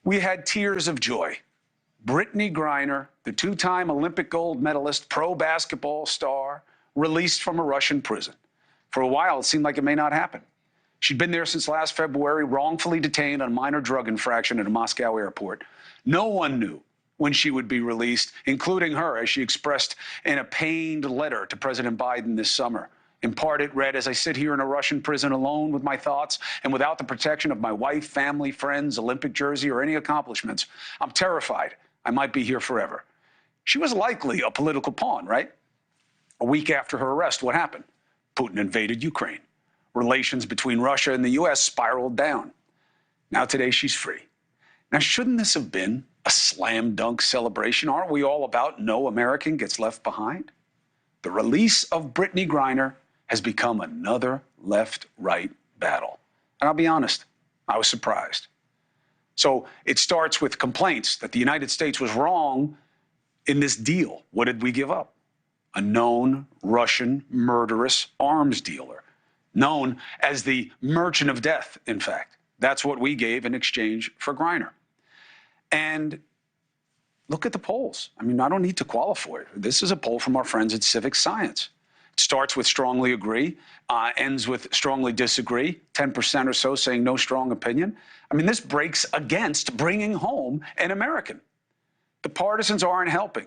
We had tears of joy. Brittney Griner, the two-time Olympic gold medalist, pro basketball star, released from a Russian prison. For a while, it seemed like it may not happen. She'd been there since last February, wrongfully detained on a minor drug infraction at a Moscow airport. No one knew when she would be released, including her, as she expressed in a pained letter to President Biden this summer. In part, it read, "As I sit here in a Russian prison alone with my thoughts and without the protection of my wife, family, friends, Olympic jersey, or any accomplishments, I'm terrified I might be here forever." She was likely a political pawn, right? A week after her arrest, what happened? Putin invaded Ukraine. Relations between Russia and the U.S. spiraled down. Now today she's free. Now, shouldn't this have been a slam dunk celebration? Aren't we all about no American gets left behind? The release of Brittney Griner has become another left-right battle. And I'll be honest, I was surprised. So it starts with complaints that the United States was wrong in this deal. What did we give up? A known Russian murderous arms dealer, known as the Merchant of Death, in fact. That's what we gave in exchange for Griner. And look at the polls. I mean, I don't need to qualify it. This is a poll from our friends at Civic Science. It starts with strongly agree, ends with strongly disagree, 10% or so saying no strong opinion. I mean, this breaks against bringing home an American. The partisans aren't helping.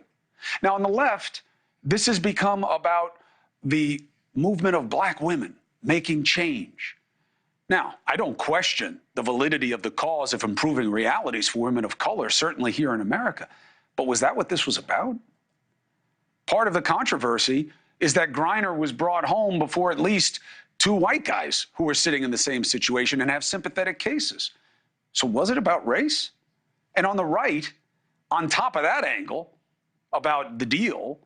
Now, on the left, this has become about the movement of black women making change. Now, I don't question the validity of the cause of improving realities for women of color, certainly here in America. But was that what this was about? Part of the controversy is that Griner was brought home before at least two white guys who were sitting in the same situation and have sympathetic cases. So was it about race? And on the right, on top of that angle about the deal,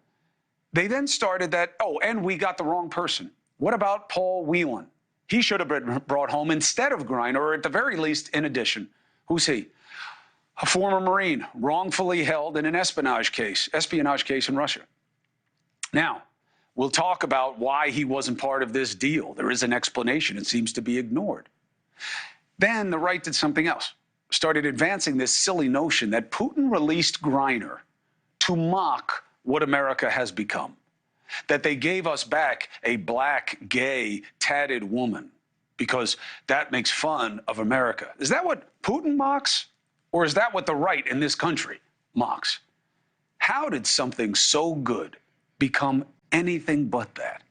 they then started that, oh, and we got the wrong person. What about Paul Whelan? He should have been brought home instead of Griner, or at the very least, in addition. Who's he? A former Marine, wrongfully held in an espionage case in Russia. Now, we'll talk about why he wasn't part of this deal. There is an explanation. It seems to be ignored. Then the right did something else, started advancing this silly notion that Putin released Griner to mock what America has become, that they gave us back a black, gay, tatted woman because that makes fun of America. Is that what Putin mocks? Or is that what the right in this country mocks? How did something so good become anything but that?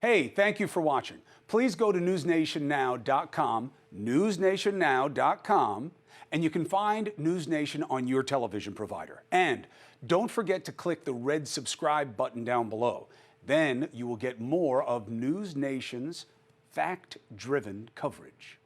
Hey, thank you for watching. Please go to newsnationnow.com, newsnationnow.com, and you can find NewsNation on your television provider. And don't forget to click the red subscribe button down below. Then you will get more of NewsNation's fact-driven coverage.